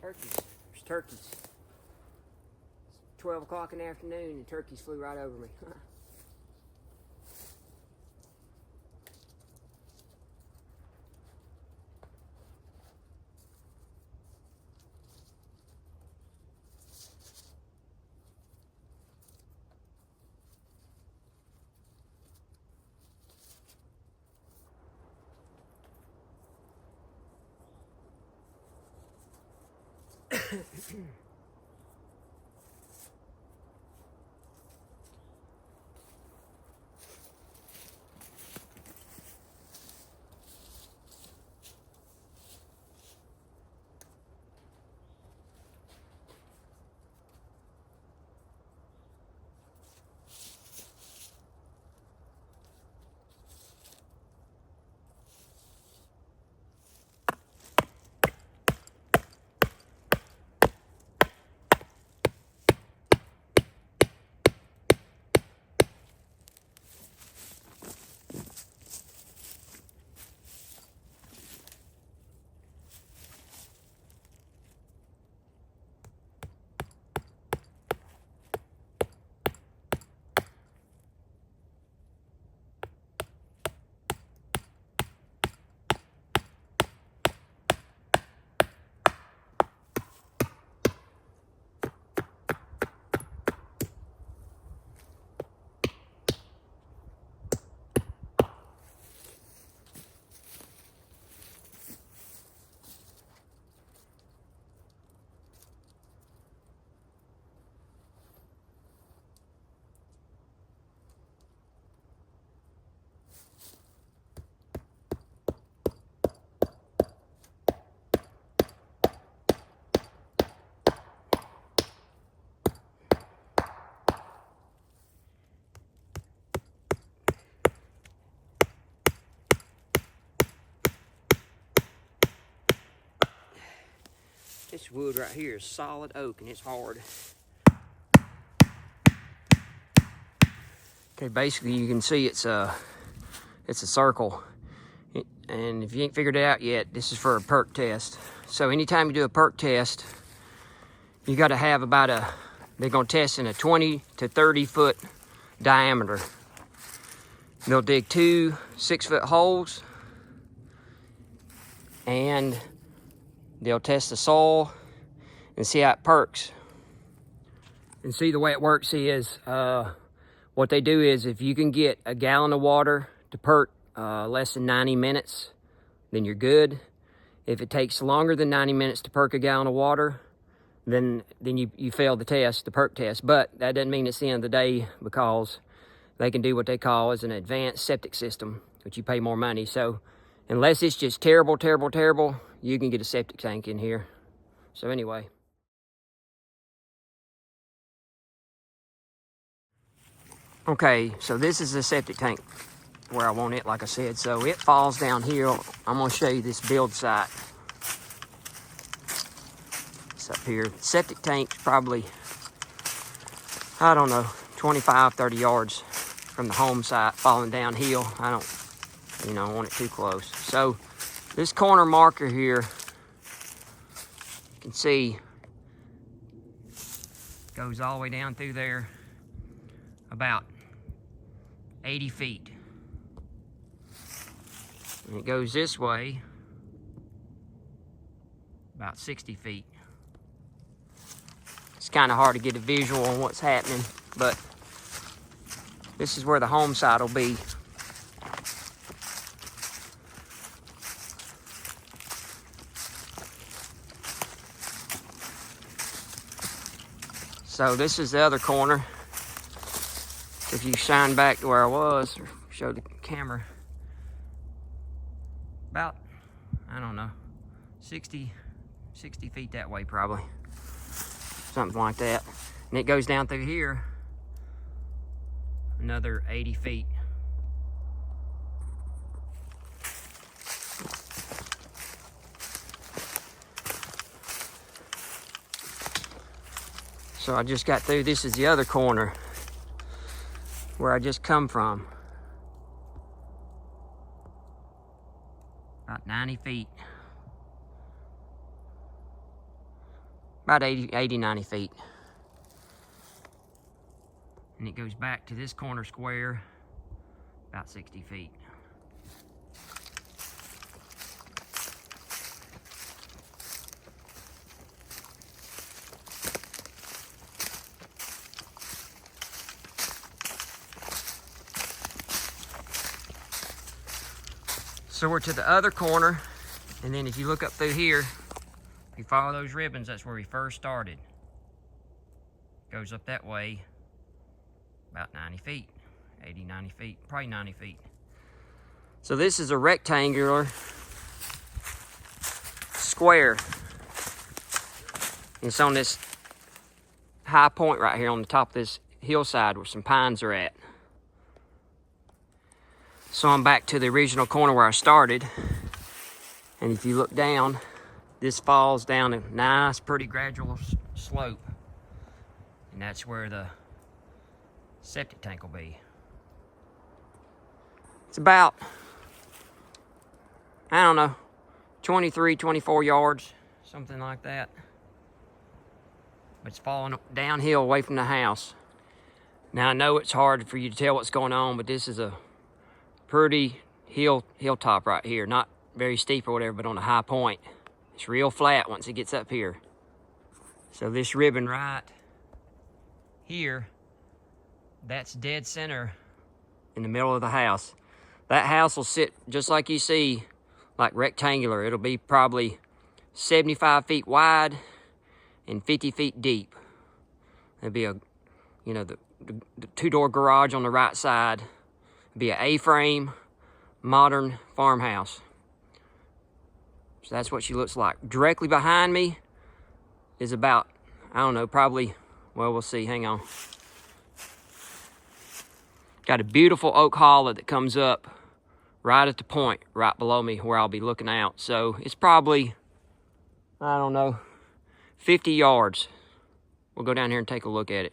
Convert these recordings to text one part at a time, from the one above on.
Turkeys. There's turkeys. It's 12 o'clock in the afternoon and turkeys flew right over me. This wood right here is solid oak and it's hard. Okay, basically you can see it's a circle. And if you ain't figured it out yet, this is for a perc test. So anytime you do a perc test, you gotta have about they're gonna test in a 20 to 30 foot diameter. They'll dig 2 6-foot holes and they'll test the soil and see how it perks. And see, the way it works is, what they do is if you can get a gallon of water to perk less than 90 minutes, then you're good. If it takes longer than 90 minutes to perk a gallon of water, then you fail the test, the perk test. But that doesn't mean it's the end of the day, because they can do what they call as an advanced septic system, which you pay more money. So unless it's just terrible, terrible, terrible, you can get a septic tank in here. So anyway. Okay, so this is the septic tank where I want it, like I said. So it falls down here. I'm gonna show you this build site. It's up here. Septic tank's probably, I don't know, 25, 30 yards from the home site, falling downhill. I don't, want it too close. So this corner marker here, you can see, goes all the way down through there, about 80 feet. And it goes this way, about 60 feet. It's kind of hard to get a visual on what's happening, but this is where the home site will be. So this is the other corner. If you shine back to where I was, or show the camera, about, I don't know, 60 feet that way probably. Something like that. And it goes down through here another 80 feet. So I just got through. This is the other corner where I just come from. About 90 feet. about 80, 90 feet. And it goes back to this corner square, about 60 feet. So we're to the other corner, and then if you look up through here, if you follow those ribbons, that's where we first started. Goes up that way about 90 feet, 80, 90 feet, probably 90 feet. So this is a rectangular square. It's on this high point right here on the top of this hillside where some pines are at. So I'm back to the original corner where I started. And if you look down, this falls down a nice, pretty gradual slope. And that's where the septic tank will be. It's about, I don't know, 23, 24 yards, something like that. But it's falling downhill away from the house. Now I know it's hard for you to tell what's going on, but this is a pretty hilltop right here. Not very steep or whatever, but on a high point. It's real flat once it gets up here. So this ribbon right here, that's dead center in the middle of the house. That house will sit just like you see, like rectangular. It'll be probably 75 feet wide and 50 feet deep. There'll be a, you know, the two-door garage on the right side. It'll be an A-frame, modern farmhouse. So that's what she looks like. Directly behind me is about, I don't know, probably, well, we'll see, hang on. Got a beautiful oak hollow that comes up right at the point, right below me where I'll be looking out. So it's probably, I don't know, 50 yards. We'll go down here and take a look at it.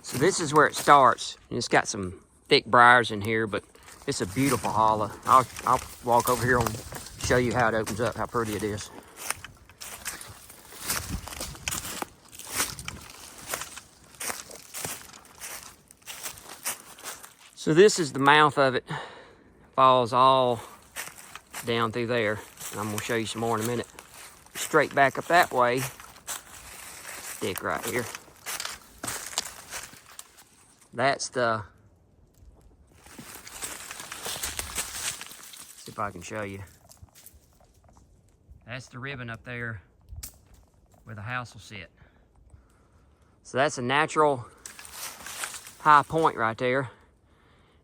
So this is where it starts. And it's got some thick briars in here, but it's a beautiful hollow. I'll walk over here and show you how it opens up, how pretty it is. So this is the mouth of it. Falls all down through there. And I'm gonna show you some more in a minute. Straight back up that way, thick right here. That's the, see if I can show you. That's the ribbon up there where the house will sit. So that's a natural high point right there.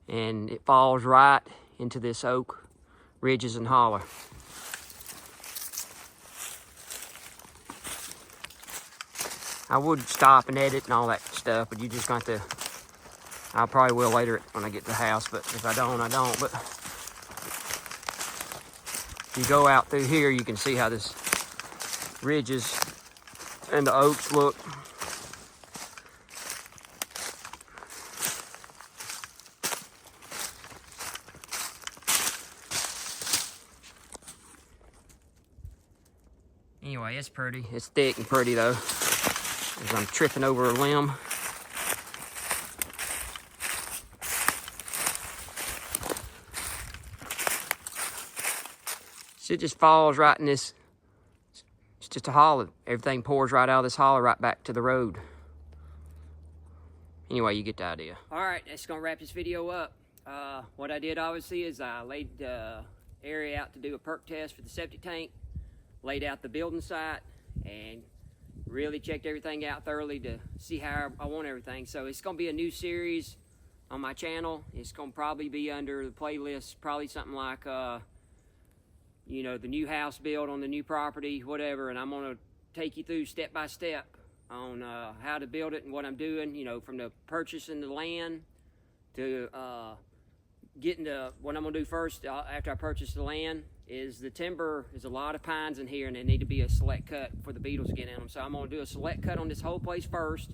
And it falls right into this oak ridges and hollow. I would stop and edit and all that stuff, but you just got to, I probably will later when I get to the house, but if I don't, I don't. But if you go out through here, you can see how this ridges and the oaks look. Anyway, it's pretty. It's thick and pretty though, as I'm tripping over a limb. So it just falls right in this, it's just a hollow. Everything pours right out of this hollow right back to the road. Anyway, you get the idea. All right, that's gonna wrap this video up. What I did obviously is I laid the area out to do a perk test for the septic tank, laid out the building site, and really checked everything out thoroughly to see how I want everything. So it's gonna be a new series on my channel. It's gonna probably be under the playlist, probably something like you know, the new house build on the new property, whatever, and I'm gonna take you through step by step on how to build it and what I'm doing, you know, from the purchasing the land to what I'm gonna do first after I purchase the land is the timber. There's a lot of pines in here, and they need to be a select cut for the beetles to get in them. So I'm gonna do a select cut on this whole place first.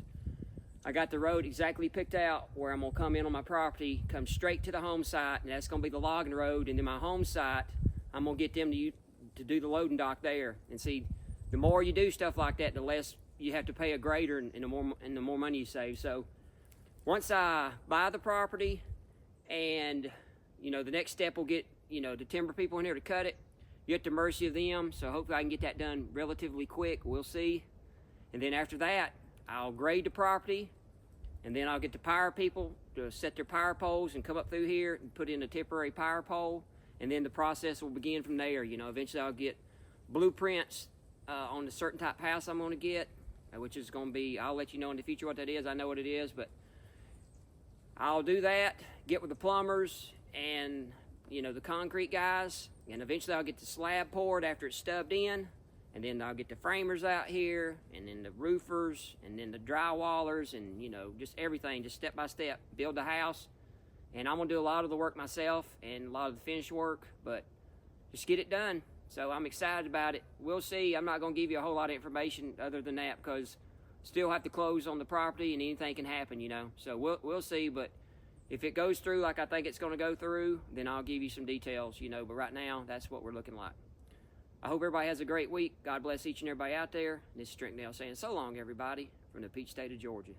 I got the road exactly picked out where I'm gonna come in on my property, come straight to the home site, and that's gonna be the logging road. And then my home site, I'm gonna get them to do the loading dock there. And see, the more you do stuff like that, the less you have to pay a grader, and the more money you save. So once I buy the property, and the next step will get the timber people in here to cut it. You're at the mercy of them. So hopefully I can get that done relatively quick. We'll see. And then after that, I'll grade the property, and then I'll get the power people to set their power poles and come up through here and put in a temporary power pole, and then the process will begin from there. Eventually I'll get blueprints on the certain type house I'm going to get, which is going to be, I'll let you know in the future what that is. I know what it is, but I'll do that, get with the plumbers and the concrete guys, and eventually I'll get the slab poured after it's stubbed in. And then I'll get the framers out here, and then the roofers, and then the drywallers, and just everything, just step by step, build the house. And I'm gonna do a lot of the work myself and a lot of the finished work, but just get it done. So I'm excited about it. We'll see. I'm not gonna give you a whole lot of information other than that, because still have to close on the property and anything can happen, So we'll see. But if it goes through like I think it's gonna go through, then I'll give you some details, But right now, that's what we're looking like. I hope everybody has a great week. God bless each and everybody out there. This is Trent saying so long, everybody, from the Peach State of Georgia.